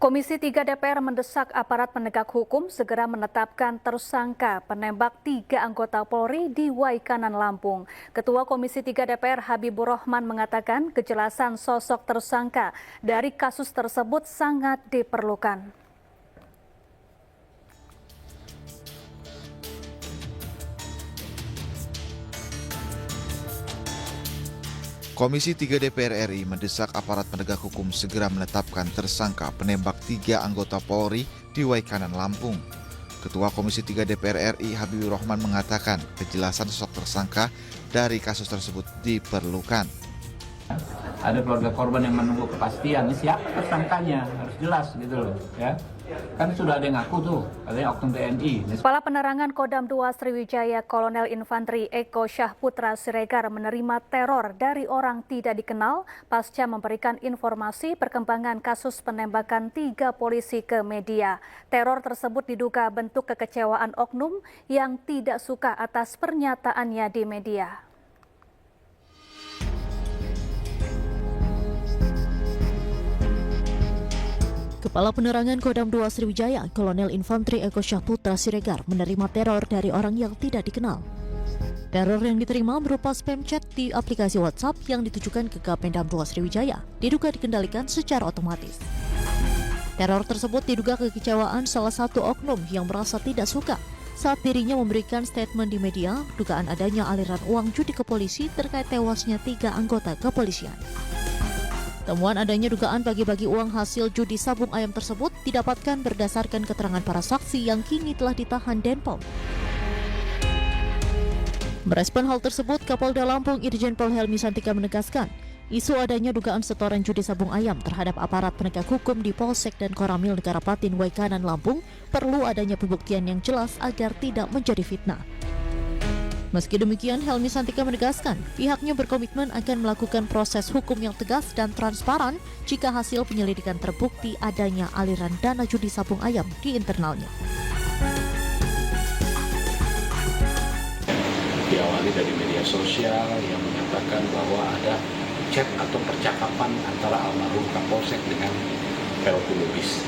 Komisi 3 DPR mendesak aparat penegak hukum segera menetapkan tersangka penembak 3 anggota Polri di Waikanan, Lampung. Ketua Komisi 3 DPR Habibur Rahman mengatakan kejelasan sosok tersangka dari kasus tersebut sangat diperlukan. Komisi 3 DPR RI mendesak aparat penegak hukum segera menetapkan tersangka penembak 3 anggota Polri di Waikanan, Lampung. Ketua Komisi 3 DPR RI Habibur Rahman mengatakan kejelasan sosok tersangka dari kasus tersebut diperlukan. Ada keluarga korban yang menunggu kepastian, siapa tersangkanya, harus jelas gitu loh ya. Kan sudah ada yang ngaku tuh, katanya oknum TNI. Kepala Penerangan Kodam 2 Sriwijaya Kolonel Infantri Eko Syahputra Siregar menerima teror dari orang tidak dikenal pasca memberikan informasi perkembangan kasus penembakan 3 polisi ke media. Teror tersebut diduga bentuk kekecewaan oknum yang tidak suka atas pernyataannya di media. Kepala Penerangan Kodam 2 Sriwijaya, Kolonel Infantri Eko Syahputra Siregar menerima teror dari orang yang tidak dikenal. Teror yang diterima berupa spam chat di aplikasi WhatsApp yang ditujukan ke Kapendam 2 Sriwijaya, diduga dikendalikan secara otomatis. Teror tersebut diduga kekecewaan salah satu oknum yang merasa tidak suka saat dirinya memberikan statement di media dugaan adanya aliran uang judi ke polisi terkait tewasnya 3 anggota kepolisian. Temuan adanya dugaan bagi-bagi uang hasil judi sabung ayam tersebut didapatkan berdasarkan keterangan para saksi yang kini telah ditahan Denpom. Merespon hal tersebut, Kapolda Lampung Irjen Pol Helmi Santika menegaskan, isu adanya dugaan setoran judi sabung ayam terhadap aparat penegak hukum di Polsek dan Koramil Negara Patin Waikanan, Lampung perlu adanya pembuktian yang jelas agar tidak menjadi fitnah. Meski demikian, Helmi Santika menegaskan pihaknya berkomitmen akan melakukan proses hukum yang tegas dan transparan jika hasil penyelidikan terbukti adanya aliran dana judi sabung ayam di internalnya. Diawali dari media sosial yang menyatakan bahwa ada chat atau percakapan antara almarhum Kapolsek dengan PLT Lubis.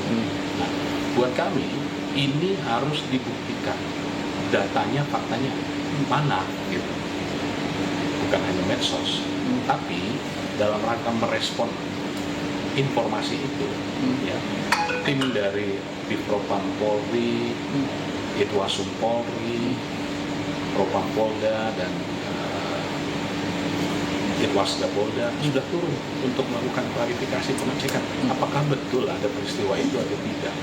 Nah, buat kami ini harus dibuktikan datanya, faktanya mana gitu, bukan hanya medsos, tapi dalam rangka merespon informasi itu, ya, tim dari Bipropam Polri, Itwasum Polri, Propam Polda dan Itwasda Polda sudah turun untuk melakukan klarifikasi pengecekan apakah betul ada peristiwa itu atau tidak.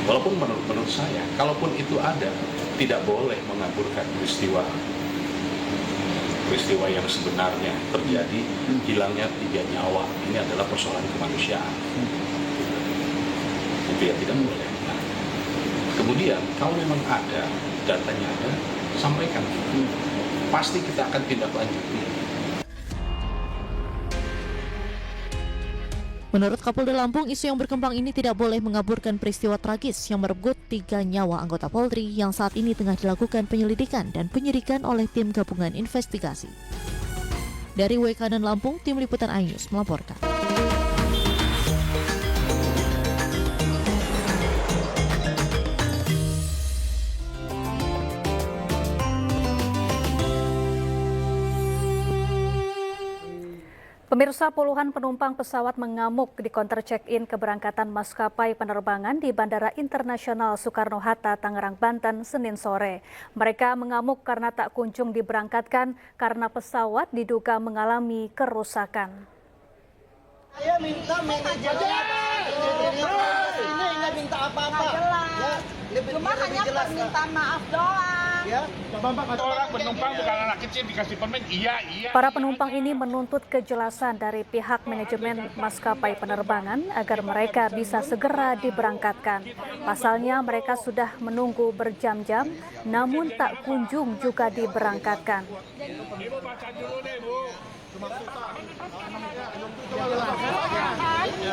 Walaupun menurut saya, kalaupun itu ada, tidak boleh mengaburkan peristiwa yang sebenarnya terjadi, hilangnya 3 nyawa. Ini adalah persoalan kemanusiaan. Itu ya tidak boleh. Nah, kemudian kalau memang ada, datanya ada, sampaikan. Pasti kita akan tindak lanjuti. Menurut Kapolda Lampung, isu yang berkembang ini tidak boleh mengaburkan peristiwa tragis yang merenggut 3 nyawa anggota Polri yang saat ini tengah dilakukan penyelidikan dan penyidikan oleh tim gabungan investigasi. Dari Waikanan, Lampung, tim liputan iNews melaporkan. Pemirsa, puluhan penumpang pesawat mengamuk di counter check-in keberangkatan maskapai penerbangan di Bandara Internasional Soekarno-Hatta, Tangerang, Banten, Senin sore. Mereka mengamuk karena tak kunjung diberangkatkan karena pesawat diduga mengalami kerusakan. Saya minta manajer ini nggak minta apa-apa. Cuma hanya permintaan maaf doang. Ya, orang penumpang bukan anak kecil dikasih permen, iya. Para penumpang ini menuntut kejelasan dari pihak manajemen maskapai penerbangan agar mereka bisa segera diberangkatkan. Pasalnya mereka sudah menunggu berjam-jam, namun tak kunjung juga diberangkatkan. Ibu baca dulu deh, Bu.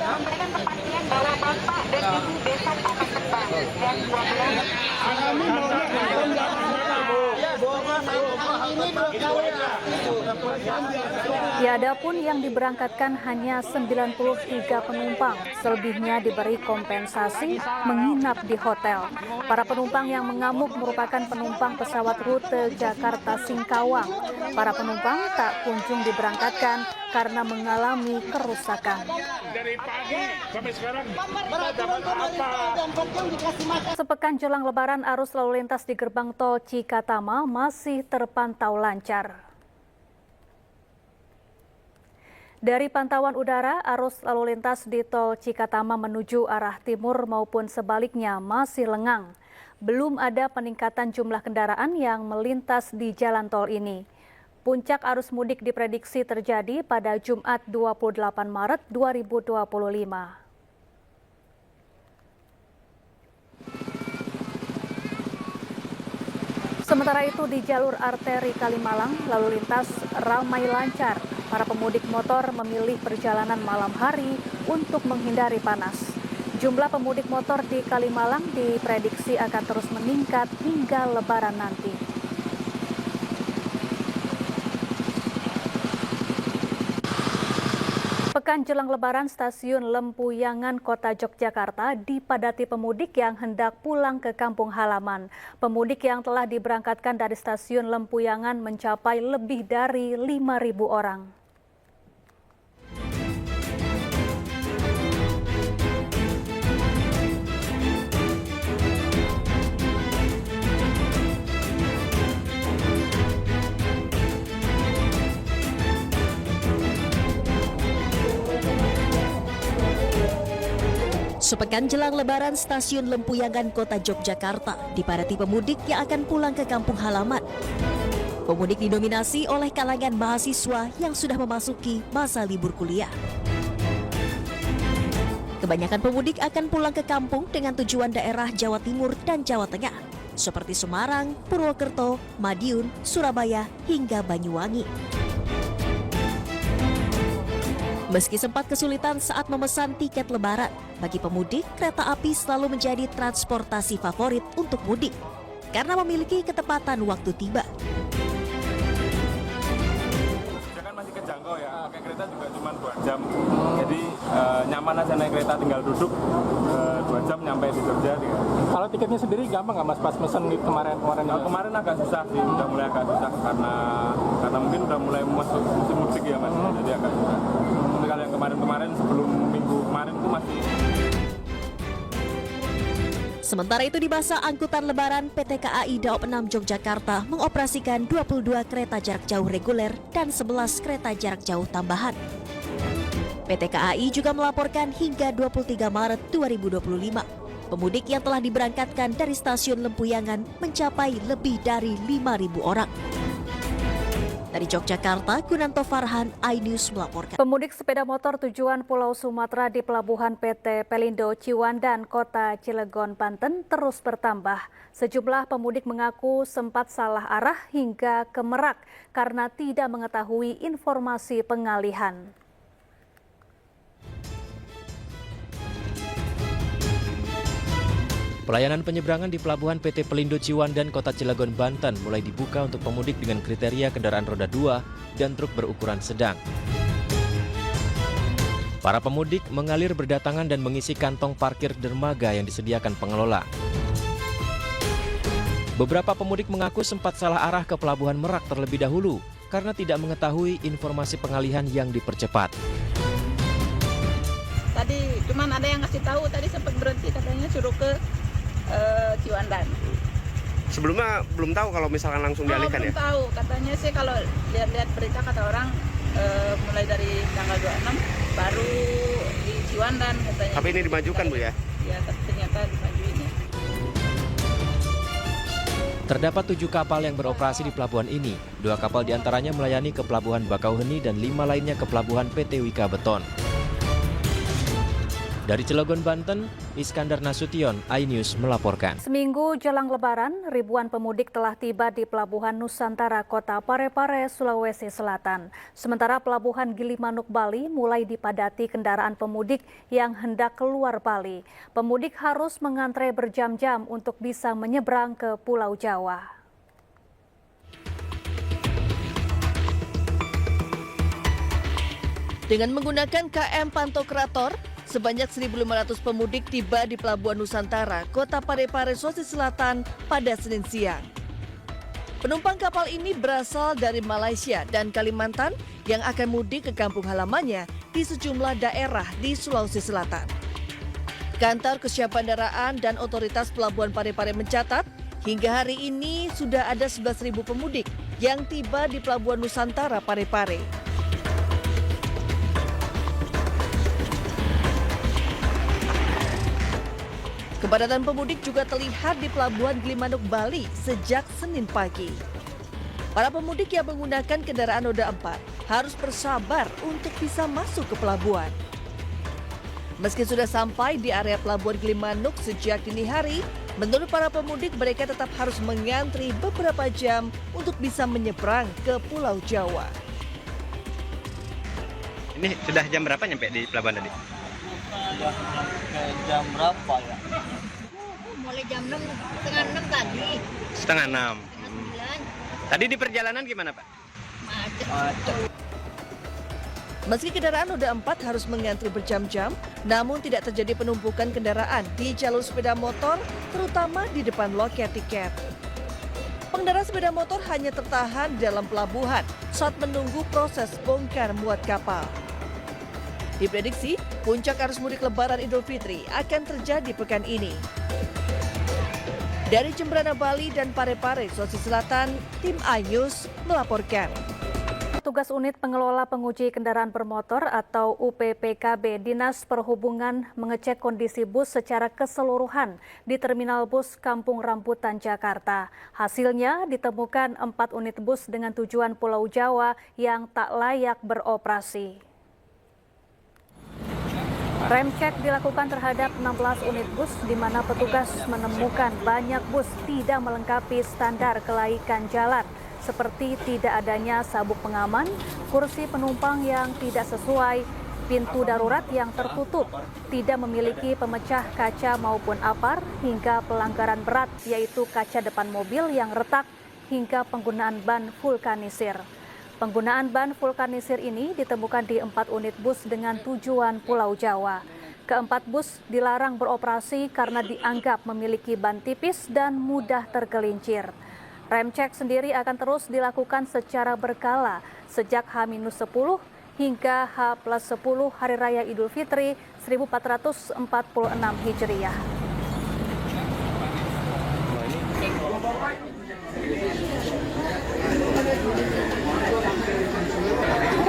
Memberikan kepastian bahwa Bapak dan Ibu besok akan terbang jam 12. ini Ya, adapun yang diberangkatkan hanya 93 penumpang, selebihnya diberi kompensasi menginap di hotel. Para penumpang yang mengamuk merupakan penumpang pesawat rute Jakarta-Singkawang. Para penumpang tak kunjung diberangkatkan karena mengalami kerusakan. Dari pagi sampai sekarang Sepekan jelang Lebaran, arus lalu lintas di gerbang tol Cikatama masih terpantau lancar. Dari pantauan udara, arus lalu lintas di tol Cikatama menuju arah timur maupun sebaliknya masih lengang. Belum ada peningkatan jumlah kendaraan yang melintas di jalan tol ini. Puncak arus mudik diprediksi terjadi pada Jumat 28 Maret 2025. Sementara itu di jalur arteri Kalimalang, lalu lintas ramai lancar. Para pemudik motor memilih perjalanan malam hari untuk menghindari panas. Jumlah pemudik motor di Kalimalang diprediksi akan terus meningkat hingga Lebaran nanti. Pekan jelang Lebaran, stasiun Lempuyangan Kota Yogyakarta dipadati pemudik yang hendak pulang ke kampung halaman. Pemudik yang telah diberangkatkan dari stasiun Lempuyangan mencapai lebih dari 5.000 orang. Sepekan jelang Lebaran, stasiun Lempuyangan Kota Yogyakarta dipadati pemudik yang akan pulang ke kampung halaman. Pemudik didominasi oleh kalangan mahasiswa yang sudah memasuki masa libur kuliah. Kebanyakan pemudik akan pulang ke kampung dengan tujuan daerah Jawa Timur dan Jawa Tengah, seperti Semarang, Purwokerto, Madiun, Surabaya, hingga Banyuwangi. Meski sempat kesulitan saat memesan tiket Lebaran, bagi pemudik, kereta api selalu menjadi transportasi favorit untuk mudik karena memiliki ketepatan waktu tiba. Kan masih kejangkau ya, pakai kereta juga cuma 2 jam. Jadi nyaman aja naik kereta, tinggal duduk 2 jam nyampe di Jogja. Kalau tiketnya sendiri gampang nggak Mas pas mesen gitu kemarin? Kemarin agak susah sih, udah mulai agak susah karena mungkin udah mulai masuk musim mudik ya Mas, jadi agak susah. Tapi kalau yang kemarin sebelum minggu kemarin itu masih. Sementara itu di masa angkutan Lebaran, PT KAI Daop 6 Yogyakarta mengoperasikan 22 kereta jarak jauh reguler dan 11 kereta jarak jauh tambahan. PT KAI juga melaporkan hingga 23 Maret 2025, pemudik yang telah diberangkatkan dari stasiun Lempuyangan mencapai lebih dari 5.000 orang. Dari Yogyakarta, Gunanto Farhan, iNews melaporkan. Pemudik sepeda motor tujuan Pulau Sumatera di Pelabuhan PT Pelindo Ciwandan, Kota Cilegon, Banten terus bertambah. Sejumlah pemudik mengaku sempat salah arah hingga ke Merak karena tidak mengetahui informasi pengalihan. Pelayanan penyeberangan di Pelabuhan PT Pelindo Ciwandan, Kota Cilegon, Banten mulai dibuka untuk pemudik dengan kriteria kendaraan roda 2 dan truk berukuran sedang. Para pemudik mengalir berdatangan dan mengisi kantong parkir dermaga yang disediakan pengelola. Beberapa pemudik mengaku sempat salah arah ke Pelabuhan Merak terlebih dahulu karena tidak mengetahui informasi pengalihan yang dipercepat. Tadi cuman ada yang ngasih tahu, tadi sempat berhenti katanya suruh ke Ciwandan. Sebelumnya belum tahu kalau misalkan langsung dialihkan ya? Belum tahu, katanya sih kalau lihat-lihat berita kata orang mulai dari tanggal 26 baru di Ciwandan katanya. Tapi ini dimajukan Bu ya? Ya, ternyata dimajuin ya. Terdapat 7 kapal yang beroperasi di pelabuhan ini. 2 kapal diantaranya melayani ke Pelabuhan Bakauheni dan 5 lainnya ke Pelabuhan PT Wika Beton. Dari Cilegon, Banten, Iskandar Nasution, iNews melaporkan. Seminggu jelang Lebaran, ribuan pemudik telah tiba di Pelabuhan Nusantara Kota Parepare, Sulawesi Selatan. Sementara Pelabuhan Gilimanuk, Bali mulai dipadati kendaraan pemudik yang hendak keluar Bali. Pemudik harus mengantre berjam-jam untuk bisa menyeberang ke Pulau Jawa. Dengan menggunakan KM Pantokrator, sebanyak 1.500 pemudik tiba di Pelabuhan Nusantara, Kota Parepare, Sulawesi Selatan pada Senin siang. Penumpang kapal ini berasal dari Malaysia dan Kalimantan yang akan mudik ke kampung halamannya di sejumlah daerah di Sulawesi Selatan. Kantor Kesiapan Daraan dan Otoritas Pelabuhan Parepare mencatat, hingga hari ini sudah ada 11.000 pemudik yang tiba di Pelabuhan Nusantara Parepare. Kepadatan pemudik juga terlihat di Pelabuhan Gilimanuk, Bali sejak Senin pagi. Para pemudik yang menggunakan kendaraan roda 4 harus bersabar untuk bisa masuk ke pelabuhan. Meski sudah sampai di area Pelabuhan Gilimanuk sejak dini hari, menurut para pemudik mereka tetap harus mengantri beberapa jam untuk bisa menyeberang ke Pulau Jawa. Ini sudah jam berapa nyampe di pelabuhan tadi? Jam berapa ya? Mulai jam 6, setengah 6 tadi. Setengah 6. Tadi di perjalanan gimana, Pak? Macet. Meski kendaraan roda 4 harus mengantri berjam-jam, namun tidak terjadi penumpukan kendaraan di jalur sepeda motor, terutama di depan loket tiket. Pengendara sepeda motor hanya tertahan di dalam pelabuhan saat menunggu proses bongkar muat kapal. Diprediksi, puncak arus mudik Lebaran Idul Fitri akan terjadi pekan ini. Dari Jembrana, Bali dan Parepare, Sulawesi Selatan, tim iNews melaporkan. Petugas Unit Pengelola Penguji Kendaraan Bermotor atau UPPKB Dinas Perhubungan mengecek kondisi bus secara keseluruhan di Terminal Bus Kampung Rambutan, Jakarta. Hasilnya ditemukan 4 unit bus dengan tujuan Pulau Jawa yang tak layak beroperasi. Rem cek dilakukan terhadap 16 unit bus di mana petugas menemukan banyak bus tidak melengkapi standar kelaikan jalan, seperti tidak adanya sabuk pengaman, kursi penumpang yang tidak sesuai, pintu darurat yang tertutup, tidak memiliki pemecah kaca maupun apar, hingga pelanggaran berat yaitu kaca depan mobil yang retak, hingga penggunaan ban vulkanisir. Penggunaan ban vulkanisir ini ditemukan di 4 unit bus dengan tujuan Pulau Jawa. Keempat bus dilarang beroperasi karena dianggap memiliki ban tipis dan mudah tergelincir. Rem cek sendiri akan terus dilakukan secara berkala sejak H-10 hingga H+10 Hari Raya Idul Fitri 1446 Hijriah.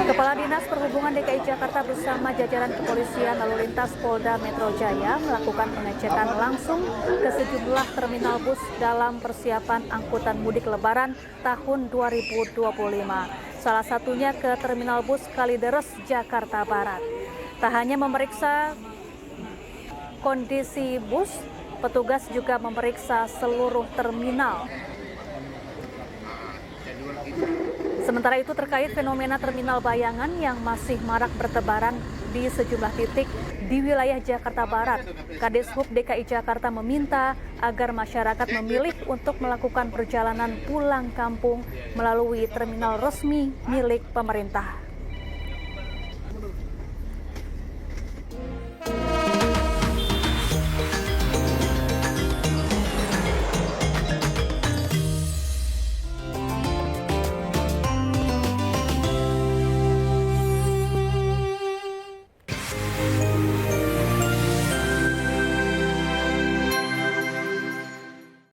Kepala Dinas Perhubungan DKI Jakarta bersama jajaran kepolisian lalu lintas Polda Metro Jaya melakukan pengecekan langsung ke sejumlah terminal bus dalam persiapan angkutan mudik Lebaran tahun 2025. Salah satunya ke Terminal Bus Kalideres, Jakarta Barat. Tak hanya memeriksa kondisi bus, petugas juga memeriksa seluruh terminal. Sementara itu terkait fenomena terminal bayangan yang masih marak bertebaran di sejumlah titik di wilayah Jakarta Barat, Kadishub DKI Jakarta meminta agar masyarakat memilih untuk melakukan perjalanan pulang kampung melalui terminal resmi milik pemerintah.